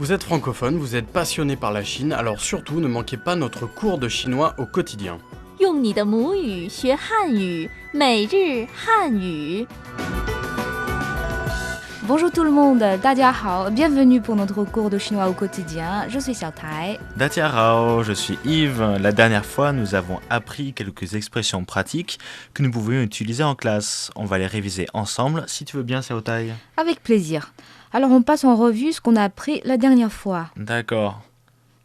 Vous êtes francophone, vous êtes passionné par la Chine, alors surtout ne manquez pas notre cours de chinois au quotidien. 用你的母语学汉语，每日汉语。 Bonjour tout le monde, 大家好, bienvenue pour notre cours de chinois au quotidien. Je suis Xiaotai. Datiarao, je suis Yves. La dernière fois, nous avons appris quelques expressions pratiques que nous pouvions utiliser en classe. On va les réviser ensemble, si tu veux bien, Xiaotai. Avec plaisir. Alors on passe en revue ce qu'on a appris la dernière fois. D'accord.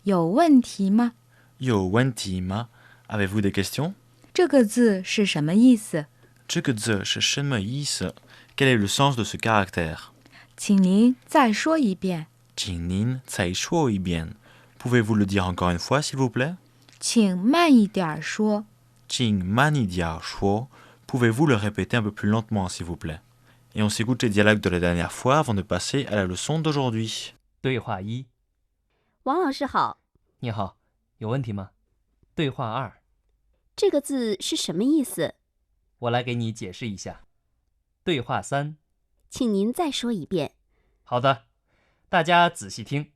有问题吗? Yo wenti ma. Avez-vous des questions? 这个字是什么意思? 这个字是什么意思? Quel est le sens de ce caractère? 请您再说一遍. 请您再说一遍. Pouvez-vous le dire encore une fois, s'il vous plaît? 请慢一点说. 请慢一点说. Pouvez-vous le répéter un peu plus lentement, s'il vous plaît? Et on s'écoute les dialogues de la dernière fois avant de passer à la leçon d'aujourd'hui. 对话一，王老师好，你好，有问题吗？对话二，这个字是什么意思？我来给你解释一下。对话三，请您再说一遍。好的，大家仔细听。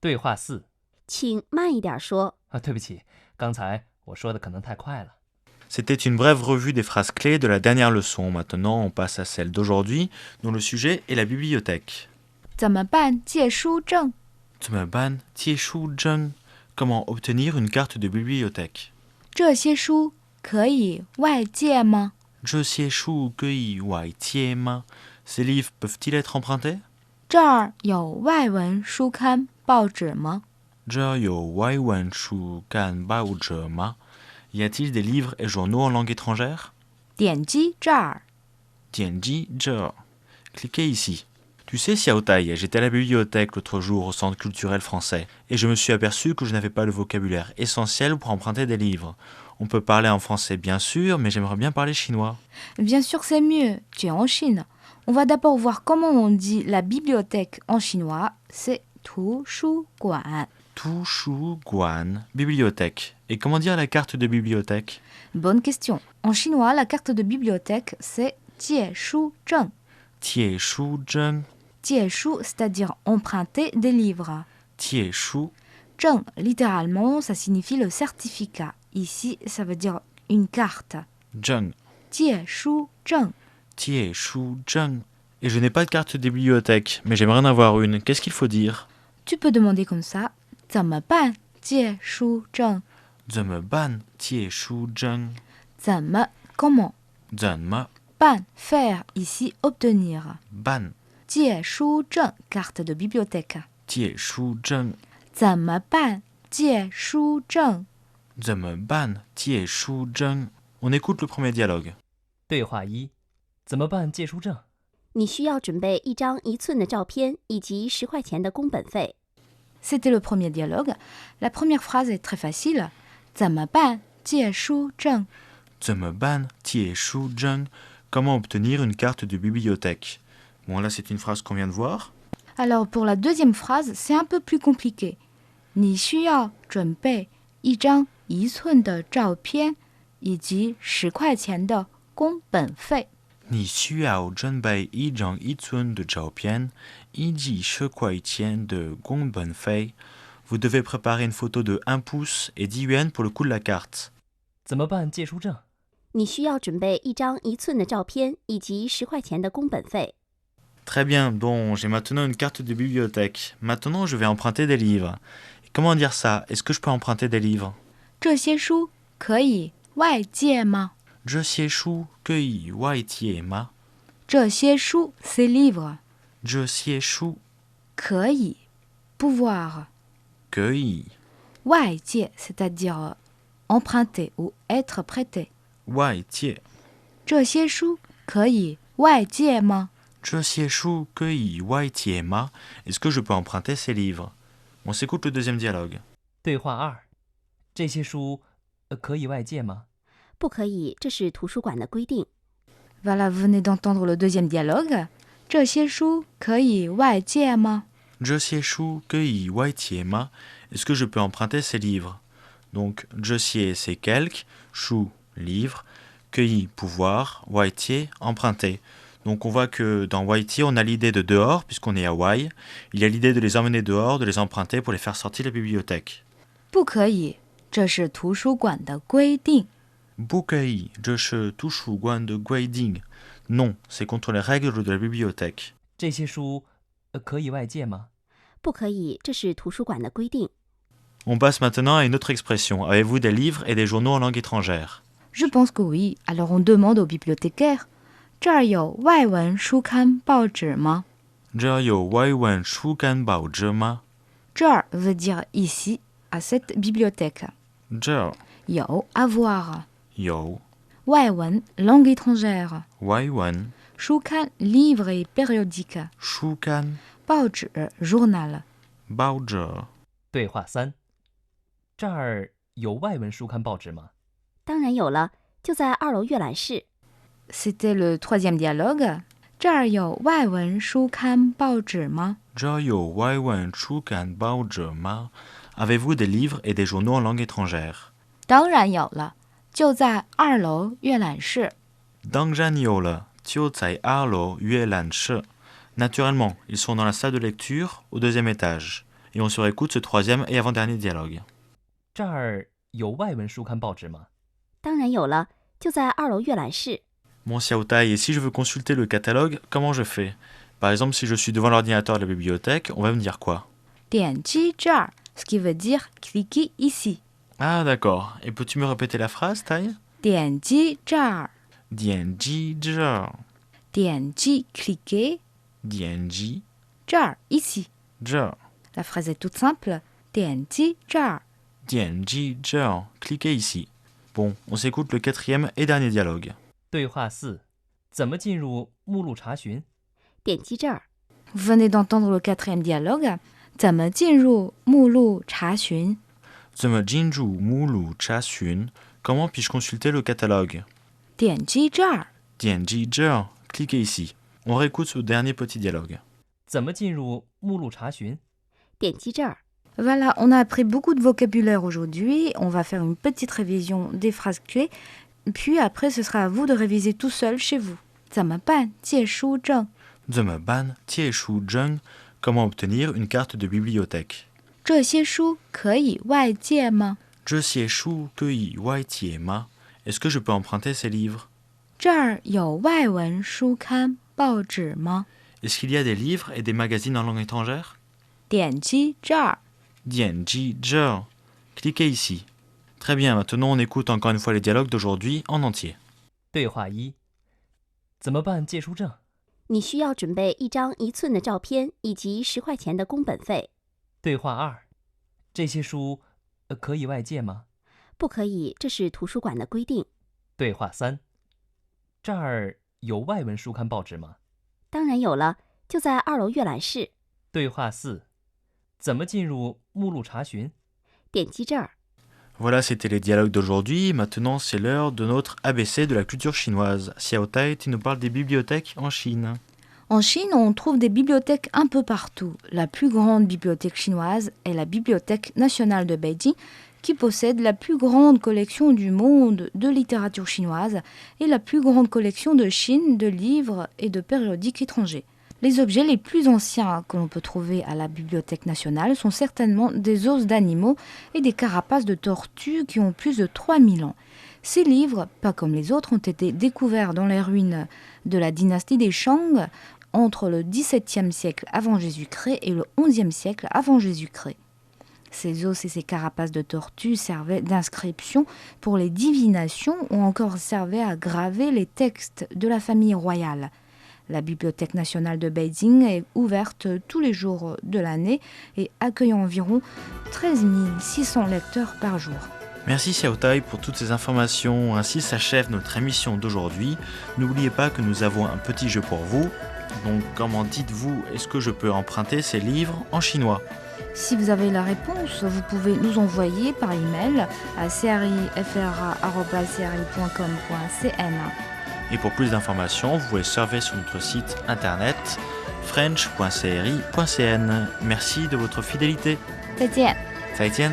对话四，请慢一点说。对不起，刚才我说的可能太快了。 C'était une brève revue des phrases clés de la dernière leçon. Maintenant, on passe à celle d'aujourd'hui, dont le sujet est la bibliothèque. 怎么办借书证? 怎么办借书证? Comment obtenir une carte de bibliothèque? 这些书可以外借吗? 这些书可以外借吗? Ces livres peuvent-ils être empruntés? 这儿有外文书刊报纸吗? 这有外文书刊报纸吗? Y a-t-il des livres et journaux en langue étrangère? 点击这儿. 点击这. Cliquez ici. Tu sais, Xiaotai, j'étais à la bibliothèque l'autre jour au centre culturel français et je me suis aperçu que je n'avais pas le vocabulaire essentiel pour emprunter des livres. On peut parler en français bien sûr, mais j'aimerais bien parler chinois. Bien sûr, c'est mieux. Tu es en Chine. On va d'abord voir comment on dit la bibliothèque en chinois. C'est 图书馆. 图书馆, bibliothèque. Et comment dire la carte de bibliothèque? Bonne question. En chinois, la carte de bibliothèque, c'est 借书证. 借书证. 借书, c'est-à-dire emprunter des livres. 借书. 证, littéralement, ça signifie le certificat. Ici, ça veut dire une carte. 证. 借书证. 借书证. Et je n'ai pas de carte de bibliothèque, mais j'aimerais en avoir une. Qu'est-ce qu'il faut dire? Tu peux demander comme ça. 怎么办借书证? 怎么办借书证? 怎么, comment? 怎么办, faire, ici, obtenir. 办借书证, carte de bibliothèque. 借书证? 怎么办借书证? 怎么办借书证? On écoute le premier dialogue. 对话一，怎么办借书证？你需要准备1张1寸的照片以及10块钱的工本费。 C'était le premier dialogue. La première phrase est très facile. 怎么办借书证? 怎么办借书证? Comment obtenir une carte de bibliothèque? Bon, là, c'est une phrase qu'on vient de voir. Alors, pour la deuxième phrase, c'est un peu plus compliqué. 你需要准备1张1寸的照片以及10块钱的工本费。你需要准备1张1寸的照片以及10块钱的工本费. Vous devez préparer une photo de 1 pouce et 10 yuan pour le coût de la carte. 怎么办借书证？你需要准备1张1寸的照片以及10块钱的工本费。 Très bien, bon, j'ai maintenant une carte de bibliothèque. Maintenant, je vais emprunter des livres. Et comment dire ça? Est-ce que je peux emprunter des livres? 这些书可以外借吗? 这些书可以外借吗? 这些书, ces livres. 这些书可以 pouvoir. 可以外借, c'est-à-dire emprunter ou être prêté. 外借. 这些书可以外借吗? 这些书可以外借吗? Est-ce que je peux emprunter ces livres? On s'écoute le deuxième dialogue. 对话二，这些书可以外借吗？不可以，这是图书馆的规定。 Voilà, vous venez d'entendre le deuxième dialogue. 这些书可以外借吗? 这些书可以外借吗? Est-ce que je peux emprunter ces livres? Donc, 这些 c'est quelque, chou, livre, cueilli, pouvoir, waitier, emprunter. Donc on voit que dans Waiti, on a l'idée de dehors, puisqu'on est à Wai. Il y a l'idée de les emmener dehors, de les emprunter pour les faire sortir de la bibliothèque. 不可以，这是图书馆的规定。 Bukai, je touche guan de guiding. Non, c'est contre les règles de la bibliothèque. 这些书可以外借吗？不可以，这是图书馆的规定。 On passe maintenant à une autre expression. Avez-vous des livres et des journaux en langue étrangère? Je pense que oui. Alors on demande au bibliothécaire. 这儿有外文书刊报纸吗？ Je yo waiwen shukan bao ma. 这儿 veut dire ici, à cette bibliothèque. Je 有 avoir. yo 外文 langue étrangère. waiwen 书刊 livre et périodique. shukan 报纸 journal. bao 对话3，这儿有外文书刊报纸吗？当然有了，就在2楼阅览室。 C'était le troisième dialogue. 这儿有外文书刊报纸吗？ Je yo waiwen shukan bao ma. Avez-vous des livres et des journaux en langue étrangère? 当然有了，就在2楼阅览室。 Dangjan yo le, tio zai arlo yuelan she. Naturellement, ils sont dans la salle de lecture au 2e étage. Et on se réécoute ce 3e et avant-dernier dialogue. 这儿有外文书刊报纸吗？当然有了，就在2楼阅览室。 Mon Xiaotai, et si je veux consulter le catalogue, comment je fais? Par exemple, si je suis devant l'ordinateur de la bibliothèque, on va me dire quoi? 点击这儿 ce qui veut dire cliquer ici. Ah d'accord. Et peux-tu me répéter la phrase, Tai? 点击这儿 Dianji zhe. 点击 cliquer Dianji 这儿 ici. zhe. La phrase est toute simple. 点击这儿 Dianji zhe. Cliquez ici. Bon, on s'écoute le 4e et dernier dialogue. 对话4，怎么进入目录查询？点击这儿， Vous venez d'entendre le 4e dialogue. 怎么进入目录查询？ Zeme jinju mulu cha xun. Comment puis-je consulter le catalogue? 点击这儿 Dianji zhe. Cliquez ici. On réécoute ce dernier petit dialogue. 怎么进入目录查询？点击这儿， Voilà, on a appris beaucoup de vocabulaire aujourd'hui. On va faire une petite révision des phrases clés. Puis après, ce sera à vous de réviser tout seul chez vous. 怎么办？借书证。 Zeme ban tie shu zheng. Comment obtenir une carte de bibliothèque? 这些书可以外借吗？ Je sais shu kui wai tie ma. Est-ce que je peux emprunter ces livres? 这儿有外文书刊报纸吗？ Est-ce qu'il y a des livres et des magazines en langue étrangère? 点击这儿。 Dianji zhe. Cliquez ici. Très bien, maintenant on écoute encore une fois les dialogues d'aujourd'hui en entier. 对话1，怎么办借书证？你需要准备1张1寸的照片以及10块钱的工本费。对话2，这些书可以外借吗？不可以，这是图书馆的规定。对话3，这儿有外文书刊报纸吗？当然有了，就在2楼阅览室。对话4，怎么进入目录查询？点击这儿， Voilà, c'était les dialogues d'aujourd'hui. Maintenant, c'est l'heure de notre ABC de la culture chinoise. Xiaotai, tu nous parles des bibliothèques en Chine. En Chine, on trouve des bibliothèques un peu partout. La plus grande bibliothèque chinoise est la Bibliothèque nationale de Beijing, qui possède la plus grande collection du monde de littérature chinoise et la plus grande collection de Chine de livres et de périodiques étrangers. Les objets les plus anciens que l'on peut trouver à la Bibliothèque nationale sont certainement des os d'animaux et des carapaces de tortues qui ont plus de 3000 ans. Ces livres, pas comme les autres, ont été découverts dans les ruines de la dynastie des Shang entre le XVIIe siècle avant Jésus-Christ et le XIe siècle avant Jésus-Christ. Ces os et ces carapaces de tortues servaient d'inscription pour les divinations ou encore servaient à graver les textes de la famille royale. La Bibliothèque nationale de Beijing est ouverte tous les jours de l'année et accueille environ 13 600 lecteurs par jour. Merci Xiaotai pour toutes ces informations. Ainsi s'achève notre émission d'aujourd'hui. N'oubliez pas que nous avons un petit jeu pour vous. Donc, comment dites-vous, est-ce que je peux emprunter ces livres en chinois? Si vous avez la réponse, vous pouvez nous envoyer par email à crifra@cri.com.cn. Et pour plus d'informations, vous pouvez surfer sur notre site internet french.cri.cn. Merci de votre fidélité. 再见。再见。